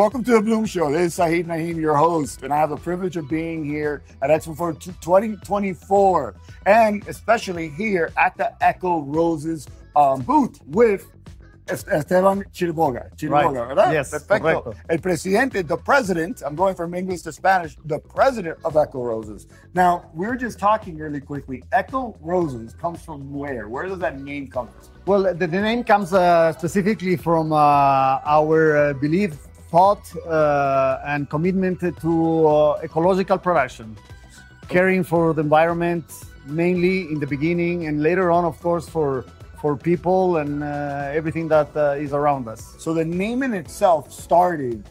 Welcome to the Bloom Show. This is Sahid Naheem, your host, and I have the privilege of being here at Expo Flor 2024, and especially here at the Ecoroses booth with Esteban Chiriboga. Right. ¿Verdad? Yes, Perfecto. correcto. El presidente, the president, I'm going from English to Spanish, the president of Ecoroses. Now, we're just talking really quickly. Ecoroses comes from where? Where does that name come from? Well, the name comes specifically from our belief, thought, and commitment to ecological production, caring for the environment, mainly in the beginning, and later on, of course, for people and everything that is around us. So the name in itself started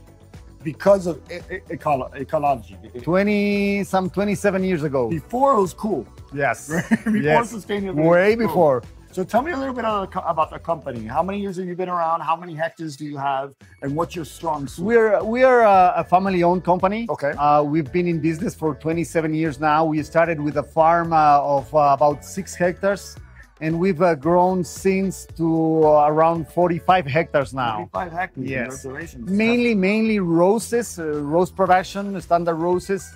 because of ecology. 27 years ago. Before it was cool. Yes. Before Yes. sustainability. Way was cool. before. So tell me a little bit about the company. How many years have you been around? How many hectares do you have? And what's your strong suit? We are a family-owned company. Okay. We've been in business for 27 years now. We started with a farm of about 6 hectares, and we've grown since to around 45 hectares now. 45 hectares. Yes. Congratulations. Mainly roses, rose production, standard roses.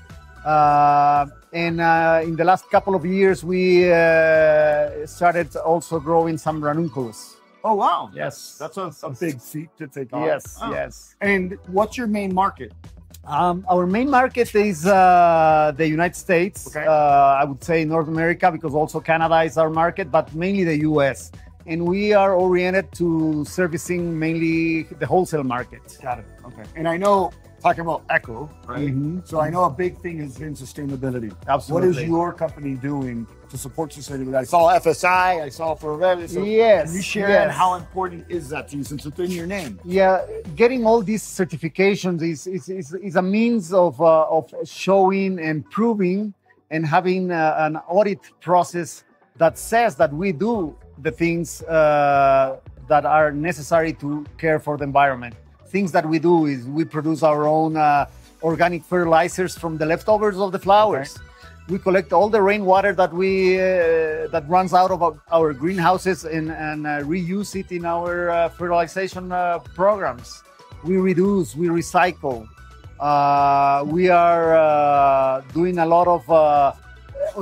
And in the last couple of years, we started also growing some ranunculus. Oh, wow. Yes. That's a big feat to take on. Yes, Oh. yes. And what's your main market? Our main market is the United States. Okay. I would say North America, because also Canada is our market, but mainly the US. And we are oriented to servicing mainly the wholesale market. Got it. Okay. And I know, talking about eco, right? Mhm. So I know a big thing has been sustainability. Absolutely. What is your company doing to support sustainability? I saw FSI, I saw Floral. So Yes, can you share yes. and how important is that to you since it's in your name? Yeah, getting all these certifications is a means of showing and proving and having an audit process that says that we do the things that are necessary to care for the environment. Things that we do is we produce our own organic fertilizers from the leftovers of the flowers. Okay. We collect all the rainwater that that runs out of our greenhouses and reuse it in our fertilization programs. We reduce, we recycle. We are doing a lot of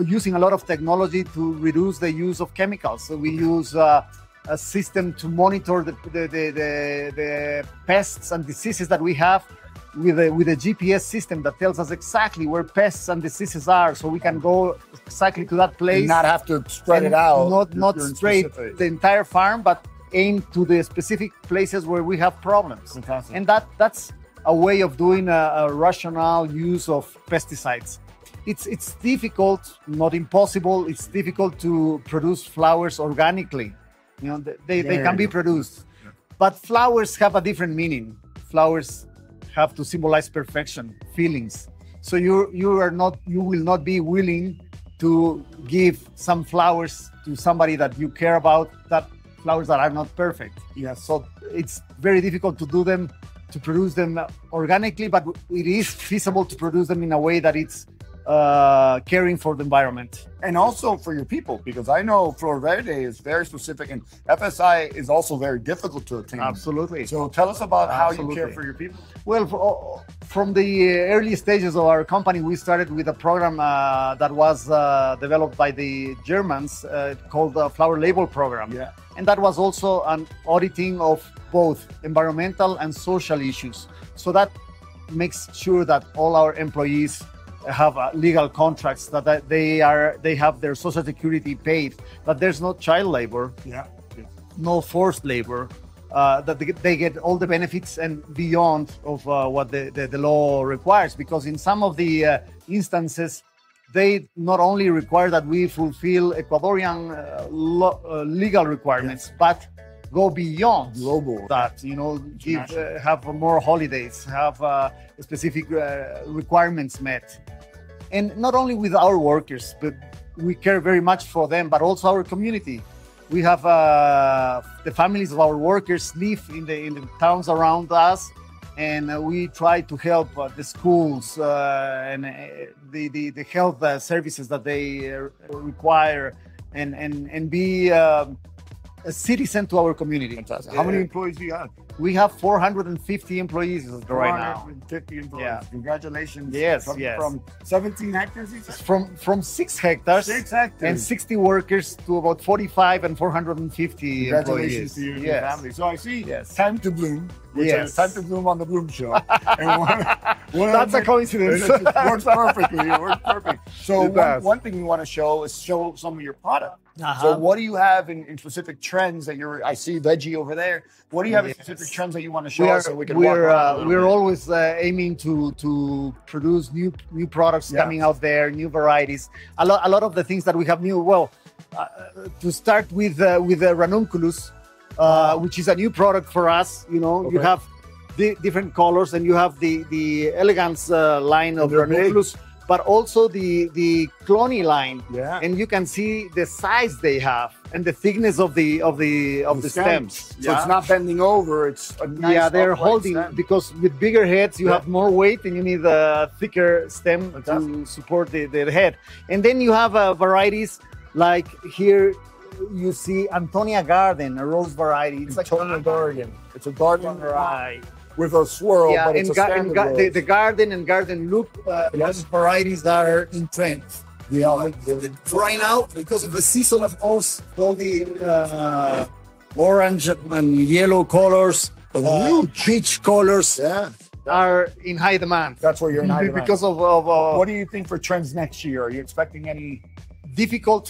using a lot of technology to reduce the use of chemicals. So we use a system to monitor the pests and diseases that we have with a GPS system that tells us exactly where pests and diseases are, so we can go exactly to that place. And not have to spread it out. Not straight the entire farm, but aim to the specific places where we have problems. Fantastic. And that's a way of doing a rational use of pesticides. It's difficult, not impossible. It's difficult to produce flowers organically. You know, they can be produced, but flowers have a different meaning. Flowers have to symbolize perfection, feelings. So you will not be willing to give some flowers to somebody that you care about, that flowers that are not perfect. Yes. So it's very difficult to produce them organically, but it is feasible to produce them in a way that it's caring for the environment. And also for your people, because I know Flor Verde is very specific and FSI is also very difficult to attain. Absolutely. So tell us about how you Absolutely. care for your people. Well, from the early stages of our company, we started with a program that was developed by the Germans called the Flower Label Program. Yeah. And that was also an auditing of both environmental and social issues. So that makes sure that all our employees have legal contracts, that they have their social security paid, that there's no child labor, no forced labor, that they get all the benefits and beyond of what the law requires. Because in some of the instances, they not only require that we fulfill Ecuadorian legal requirements, but go beyond global that, have more holidays, have specific requirements met. And not only with our workers, but we care very much for them, but also our community. We have the families of our workers live in the towns around us, and we try to help the schools and the health services that they require, and be a citizen to our community. Fantastic. How many employees do you have? We have 450 employees right now. 450 employees. Yeah. Congratulations. Yes, from, yes. From 17 hectares, you said? From 6 hectares, 6 hectares. and 60 workers to about 45 and 450 Congratulations employees. to you and Yes. your family. So I see Yes. Time to Bloom, which Yes. is Time to Bloom on the Bloom Show. And one That's a coincidence. It works perfectly. It works perfect. So It does. one thing we want to show is some of your product. Uh-huh. So what do you have in specific trends that I see veggie over there. What do you have in Yes. specific trends that you want to show us so we can walk we're around a little we're bit? always aiming to produce new products Yeah. coming out there, new varieties. A lot of the things that we have new. Well, to start with the ranunculus, which is a new product for us. You know, you Okay. have the different colors, and you have the elegance line of They're big. ranunculus, but also the clony line. Yeah. And you can see the size they have and the thickness of the stems. So it's not bending over. It's a nice Yeah, they're upright holding stem. because with bigger heads you Yeah. have more weight and you need a thicker stem to Fantastic. support the head. And then you have varieties like here you see Antonia Garden, a rose variety. It's like Antonia Garden. It's a garden right. with a swirl, Yeah, but it's a standard rose. the garden and garden look. Those varieties that are in trend. Right now, because of the season of course, all the orange and yellow colors, peach colors. Yeah, are in high demand. that's where you're in high demand. because of What do you think for trends next year? Are you expecting any? difficult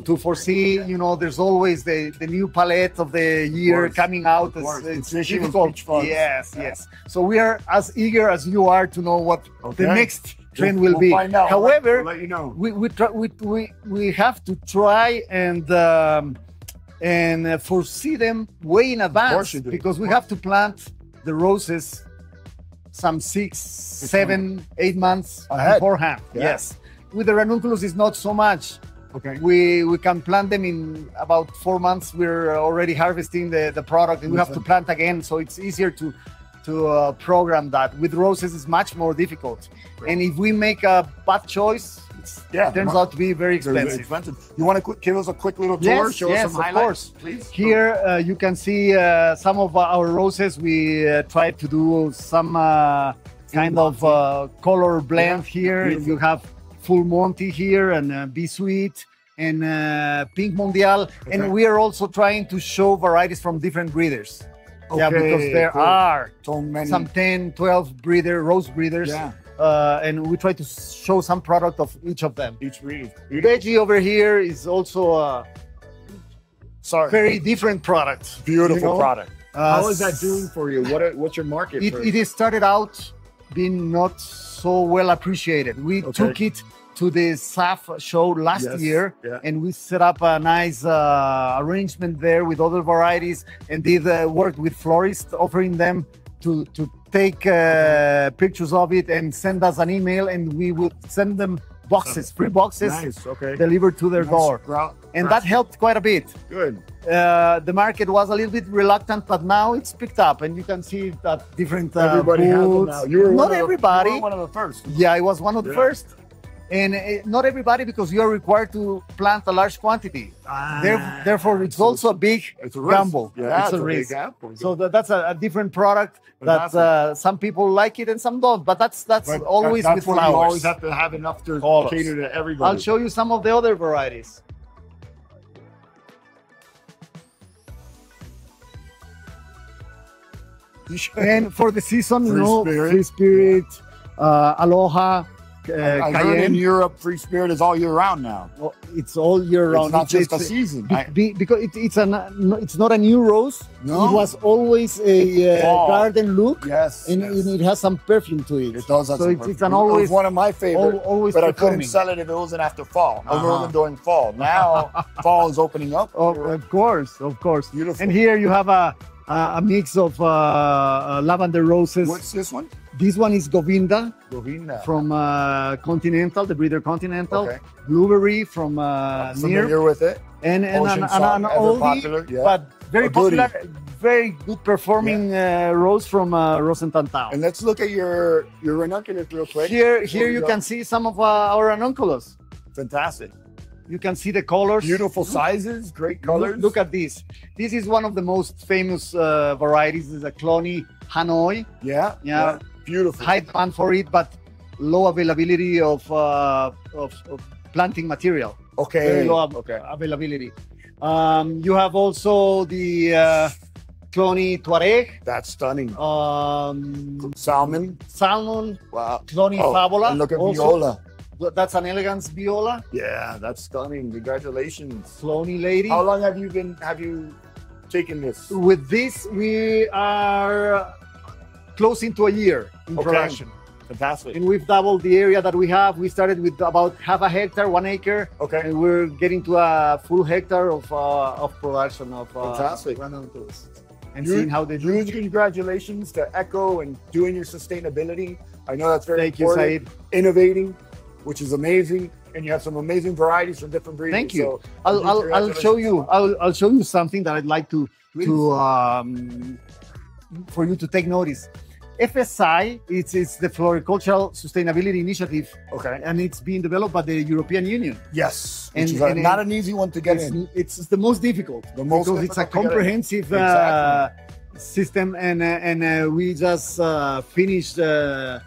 to foresee. You know, there's always the new palette of the year course. coming out. course. It's Decision of difficult. peach fuzz. Yes, Yeah. yes. So we are as eager as you are to know what Okay. the next trend will We'll be. find out. However, We'll let you know. we have to try and foresee them way in advance you do. because we have to plant the roses some 6, 7, 8 months Ahead. beforehand. Yeah. Yes. With the ranunculus, it's not so much. Okay. We can plant them in about 4 months. We're already harvesting the product, and we have to plant again. So it's easier to program that. With roses, it's much more difficult. And if we make a bad choice, it turns out to be very expensive. You want to give us a quick little tour? Show us some of highlights, course. please. Here you can see some of our roses. We tried to do some kind of color blend here. Beautiful. You have Full Monty here and Be Sweet and Pink Mondial. Okay. And we are also trying to show varieties from different breeders. Yeah, Okay, because there cool. are So many. some 10, 12 rose breeders. Yeah. And we try to show some product of each of them. Each breed. Veggie over here is also a very different product. Beautiful you know? product. How is that s- doing for you? What's your market? for It started out being not so well appreciated. We took it to the SAF show last year, and we set up a nice arrangement there with other varieties, and did work with florists, offering them to take pictures of it and send us an email, and we would send them boxes, free boxes, Nice, okay. delivered to their door. And that helped quite a bit. Good. The market was a little bit reluctant, but now it's picked up, and you can see that different Everybody has them booths. now. You were Not everybody. You were one of the first. Yeah, I was one of the first. And not everybody, because you are required to plant a large quantity. Therefore, it's also a big It's a risk. gamble. Yeah, it's a big risk. gamble. So that's a different product that some people like it and some don't. But that's But always that's with when flowers. you always have to have enough to Colors. cater to everybody. I'll show you some of the other varieties. And for the season, Free Spirit, Aloha, I heard in Cayenne. Europe, Free Spirit is all year round now. Well, it's all year round. It's not just a season. Because it's not a new rose. No. It was always a garden look. Yes, and it has some perfume to it. It does have so some it's perfume. an always It was one of my favorites, always but I couldn't performing. sell it if it wasn't after fall. I wasn't doing fall. Now fall is opening up. Oh, of course. Beautiful. And here you have a mix of lavender roses. What's this one? This one is Govinda Govinda. from Continental, the breeder Continental. Okay. Blueberry from Familiar Near, with it. and Ocean an Sun, ever oldie, popular, yeah. but very A goodie. popular, very good performing rose from Rosentantau. And let's look at your ranunculus real quick. Here you can see some of our ranunculus. Fantastic. You can see the colors. Beautiful sizes, great colors. Look at this. This is one of the most famous varieties. This is a Cloney Hanoi. Yeah. Beautiful. High demand for it, but low availability of planting material. Okay. Very low availability. You have also the Cloney Tuareg. That's stunning. Salmon. Wow. Cloney Favola. And look at also. Viola. That's an elegance viola. Yeah, that's stunning. Congratulations. Cloney lady. How long have you taken this? With this, we are close into a year in production. Fantastic. And we've doubled the area that we have. We started with about half a hectare, 1 acre. Okay. And we're getting to a full hectare of production of fantastic. ranunculus. And seeing how they do. Huge congratulations to Eco and doing your sustainability. I know that's very Thank important. You, Sahid. Innovating, which is amazing, and you have some amazing varieties from different breeds. Thank you. So, I'll show you. I'll show you something that I'd like to for you to take notice. FSI, it's the Floricultural Sustainability Initiative. Okay. And it's being developed by the European Union. Yes. Which is not an easy one to get in. It's the most difficult. Because it's a comprehensive system, and we just finished the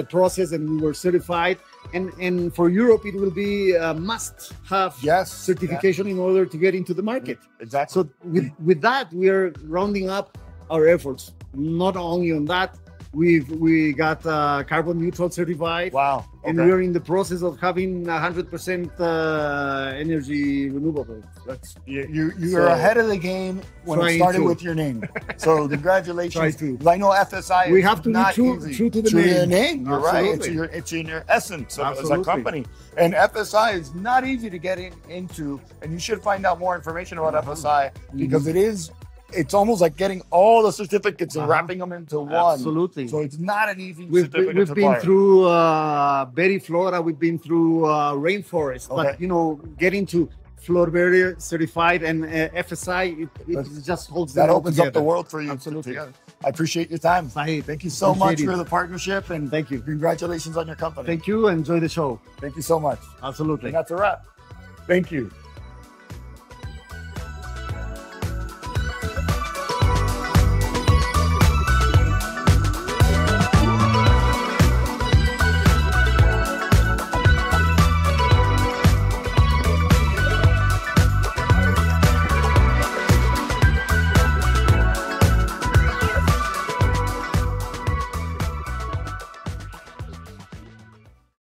process, and we were certified. And for Europe, it will be a must-have certification in order to get into the market. Exactly. So with that, we are rounding up our efforts. Not only on that, we got carbon neutral certified. Wow. And we're in the process of having 100% energy renewable. That's you're ahead of the game when it started with your name. So congratulations. I know FSI. We have to be true to the name. You're right. It's in your essence as a company. And FSI is not easy to get into, and you should find out more information about FSI because it's almost like getting all the certificates and wrapping them into one. Absolutely. So it's not an easy certificate. We've been through Berry Flora, we've been through Rainforest, but getting to Flor Berry certified and FSI, it just holds that opens up the world for you. Absolutely. I appreciate your time. Sahid, thank you so much for the partnership, and thank you. Congratulations on your company. Thank you. Enjoy the show. Thank you so much. Absolutely. And that's a wrap. Thank you.